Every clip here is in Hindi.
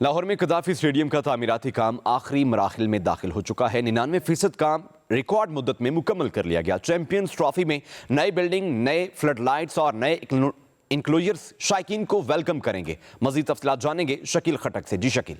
लाहौर में कदाफी स्टेडियम का तामीराती काम आखिरी मराहिल में दाखिल हो चुका है। 99% काम रिकॉर्ड मुद्दत में मुकम्मल कर लिया गया। चैंपियंस ट्रॉफी में नई बिल्डिंग, नए फ्लड लाइट्स और नए इंक्लोजर्स शायकीन को वेलकम करेंगे। मजीद तफसीलात जानेंगे शकील खटक से। जी शकील।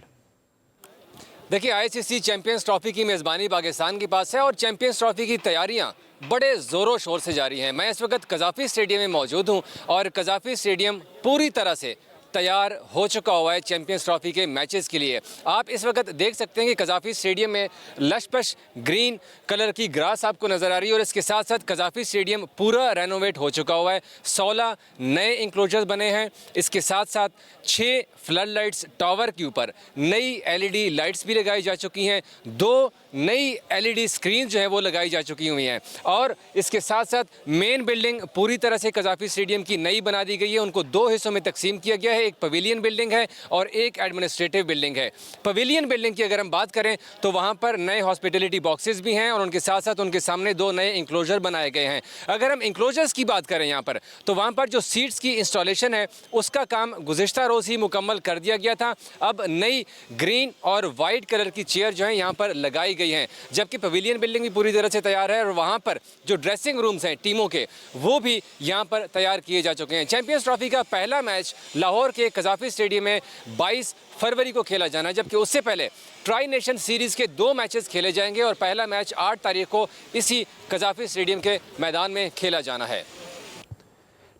देखिए, आईसीसी चैंपियंस ट्रॉफी की मेज़बानी पाकिस्तान के पास है और चैंपियंस ट्रॉफी की तैयारियां बड़े ज़ोरों शोर से जारी हैं। मैं इस वक्त कज़ाफ़ी स्टेडियम में मौजूद हूं और कज़ाफ़ी स्टेडियम पूरी तरह से तैयार हो चुका हुआ है चैंपियंस ट्रॉफी के मैचेस के लिए। आप इस वक्त देख सकते हैं कि कज़ाफ़ी स्टेडियम में लशपश ग्रीन कलर की ग्रास आपको नज़र आ रही है और इसके साथ साथ कज़ाफ़ी स्टेडियम पूरा रेनोवेट हो चुका हुआ है। 16 नए इंक्लोजर्स बने हैं। इसके साथ साथ 6 फ्लड लाइट्स टावर के ऊपर नई एलईडी लाइट्स भी लगाई जा चुकी हैं। 2 नई एलईडी स्क्रीन जो है वो लगाई जा चुकी हुई हैं और इसके साथ साथ मेन बिल्डिंग पूरी तरह से कज़ाफ़ी स्टेडियम की नई बना दी गई है। उनको 2 हिस्सों में तकसीम किया गया है। एक पवेलियन बिल्डिंग है और एक एडमिनिस्ट्रेटिव बिल्डिंग है। पवेलियन बिल्डिंग की अगर हम बात करें तो वहां पर नए हॉस्पिटलिटी बॉक्सेस भी हैं और उनके साथ साथ उनके सामने 2 नए इंक्लोजर बनाए गए हैं। अगर हम इंक्लोजर्स की बात करें यहाँ पर तो वहां पर जो सीट्स की इंस्टॉलेशन है उसका काम गुज़िश्ता रोज़ ही मुकम्मल कर दिया गया था। अब नई ग्रीन और वाइट कलर की चेयर जो है यहाँ पर लगाई गई हैं, जबकि पवेलियन बिल्डिंग भी पूरी तरह से तैयार है और वहाँ पर जो ड्रेसिंग रूम्स हैं टीमों के वो भी यहाँ पर तैयार किए जा चुके हैं। चैंपियंस ट्रॉफी का पहला मैच लाहौर के कज़ाफ़ी स्टेडियम में 22 फरवरी को खेला जाना है, जबकि उससे पहले ट्राई नेशन सीरीज़ के 2 मैचेस खेले जाएंगे और पहला मैच 8 तारीख को इसी कज़ाफ़ी स्टेडियम के मैदान में खेला जाना है।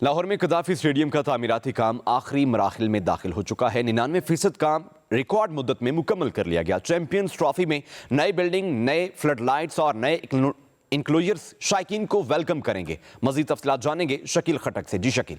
लाहौर में कदाफी स्टेडियम का तामीराती काम आखिरी मराहिल में दाखिल हो चुका है। 99% काम रिकॉर्ड मुद्दत में मुकम्मल कर लिया गया। चैंपियंस ट्रॉफी में नई बिल्डिंग, नए फ्लड लाइट्स और नए इंक्लोजर्स शायकीन को वेलकम करेंगे। मजीद तफसीलात जानेंगे शकील खटक से। जी शकील।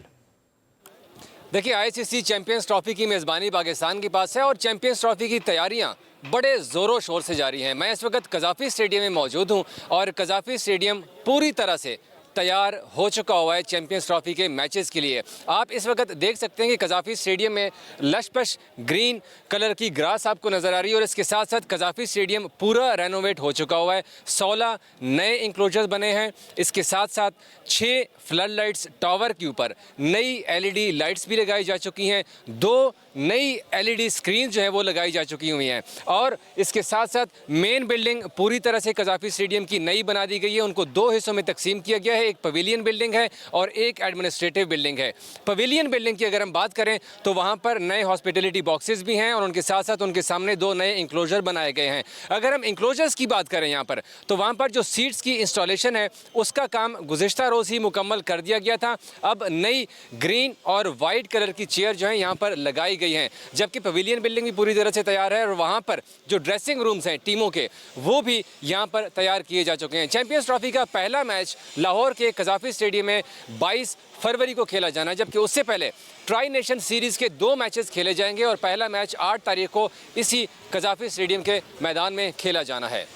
देखिए, आईसीसी चैंपियंस ट्रॉफी की मेज़बानी पाकिस्तान के पास है और चैंपियंस ट्रॉफी की तैयारियां बड़े ज़ोरों शोर से जारी हैं। मैं इस वक्त कज़ाफ़ी स्टेडियम में मौजूद हूं और कज़ाफ़ी स्टेडियम पूरी तरह से तैयार हो चुका हुआ है चैंपियंस ट्रॉफी के मैचेस के लिए। आप इस वक्त देख सकते हैं कि कज़ाफ़ी स्टेडियम में लशपश ग्रीन कलर की ग्रास आपको नज़र आ रही है और इसके साथ साथ कज़ाफ़ी स्टेडियम पूरा रेनोवेट हो चुका हुआ है। 16 नए इंक्लोजर्स बने हैं। इसके साथ साथ 6 फ्लड लाइट्स टावर के ऊपर नई एलईडी लाइट्स भी लगाई जा चुकी हैं। 2 नई एलईडी स्क्रीन जो है वो लगाई जा चुकी हुई हैं और इसके साथ साथ मेन बिल्डिंग पूरी तरह से कज़ाफ़ी स्टेडियम की नई बना दी गई है। उनको 2 हिस्सों में तकसीम किया गया है। एक पवेलियन बिल्डिंग है और एक एडमिनिस्ट्रेटिव बिल्डिंग है। पवेलियन बिल्डिंग की अगर हम बात करें तो वहां पर नए हॉस्पिटलिटी बॉक्सेस भी हैं और उनके साथ साथ उनके सामने 2 नए इंक्लोजर बनाए गए हैं। अगर हम इंक्लोजर्स की बात करें यहाँ पर तो वहां पर जो सीट्स की इंस्टॉलेशन है उसका काम गुज़िश्ता रोज़ ही मुकम्मल कर दिया गया था। अब नई ग्रीन और वाइट कलर की चेयर जो है यहाँ पर लगाई गई हैं, जबकि पवेलियन बिल्डिंग भी पूरी तरह से तैयार है और वहाँ पर जो ड्रेसिंग रूम्स हैं टीमों के वो भी यहाँ पर तैयार किए जा चुके हैं। चैंपियंस ट्रॉफी का पहला मैच लाहौर के कज़ाफ़ी स्टेडियम में 22 फरवरी को खेला जाना है, जबकि उससे पहले ट्राई नेशन सीरीज़ के 2 मैचेस खेले जाएंगे और पहला मैच 8 तारीख को इसी कज़ाफ़ी स्टेडियम के मैदान में खेला जाना है।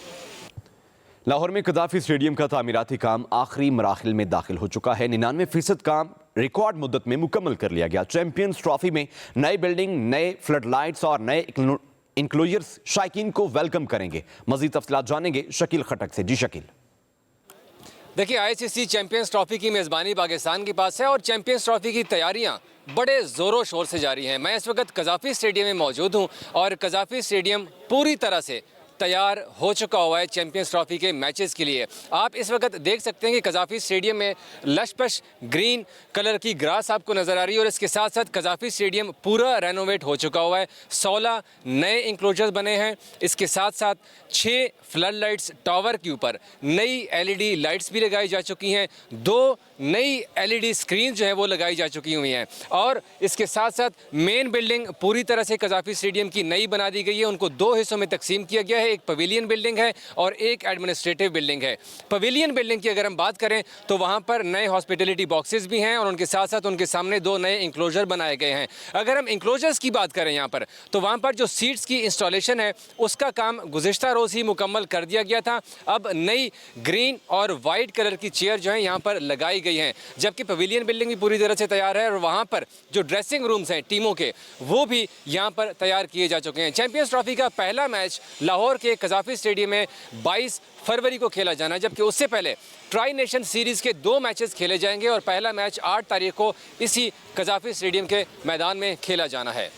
लाहौर में कदाफी स्टेडियम का तामीराती काम आखिरी मराहिल में दाखिल हो चुका है। 99% काम रिकॉर्ड मुद्दत में मुकम्मल कर लिया गया। चैंपियंस ट्रॉफी में नई बिल्डिंग, नए फ्लड लाइट्स और नए इंक्लोजर्स शायकीन को वेलकम करेंगे। मजीद तफसीलात जानेंगे शकील खटक से। जी शकील। देखिए, आईसीसी चैंपियंस ट्रॉफी की मेज़बानी पाकिस्तान के पास है और चैंपियंस ट्रॉफी की तैयारियां बड़े ज़ोरों शोर से जारी हैं। मैं इस वक्त कज़ाफ़ी स्टेडियम में मौजूद हूं और कज़ाफ़ी स्टेडियम पूरी तरह से तैयार हो चुका हुआ है चैंपियंस ट्रॉफी के मैचेस के लिए। आप इस वक्त देख सकते हैं कि कज़ाफ़ी स्टेडियम में लशपश ग्रीन कलर की ग्रास आपको नज़र आ रही है और इसके साथ साथ कज़ाफ़ी स्टेडियम पूरा रेनोवेट हो चुका हुआ है। 16 नए इंक्लोजर्स बने हैं। इसके साथ साथ 6 फ्लड लाइट्स टावर के ऊपर नई एलईडी लाइट्स भी लगाई जा चुकी हैं। 2 नई एलईडी स्क्रीन जो है वो लगाई जा चुकी हुई हैं और इसके साथ साथ मेन बिल्डिंग पूरी तरह से कज़ाफ़ी स्टेडियम की नई बना दी गई है। उनको 2 हिस्सों में तकसीम किया गया है। एक पवेलियन बिल्डिंग है और एक एडमिनिस्ट्रेटिव बिल्डिंग है। पवेलियन बिल्डिंग की अगर हम बात करें तो वहां पर नए हॉस्पिटलिटी बॉक्सेस भी हैं और उनके साथ साथ उनके सामने 2 नए इंक्लोजर बनाए गए हैं। अगर हम इंक्लोजर्स की बात करें यहाँ पर तो वहां पर जो सीट्स की इंस्टॉलेशन है उसका काम गुज़िश्ता रोज़ ही मुकम्मल कर दिया गया था। अब नई ग्रीन और वाइट कलर की चेयर जो है यहाँ पर लगाई गई हैं, जबकि पवेलियन बिल्डिंग भी पूरी तरह से तैयार है और वहाँ पर जो ड्रेसिंग रूम्स हैं टीमों के वो भी यहाँ पर तैयार किए जा चुके हैं। चैंपियंस ट्रॉफी का पहला मैच लाहौर के कज़ाफ़ी स्टेडियम में 22 फरवरी को खेला जाना है, जबकि उससे पहले ट्राई नेशन सीरीज़ के 2 मैचेस खेले जाएंगे और पहला मैच 8 तारीख को इसी कज़ाफ़ी स्टेडियम के मैदान में खेला जाना है।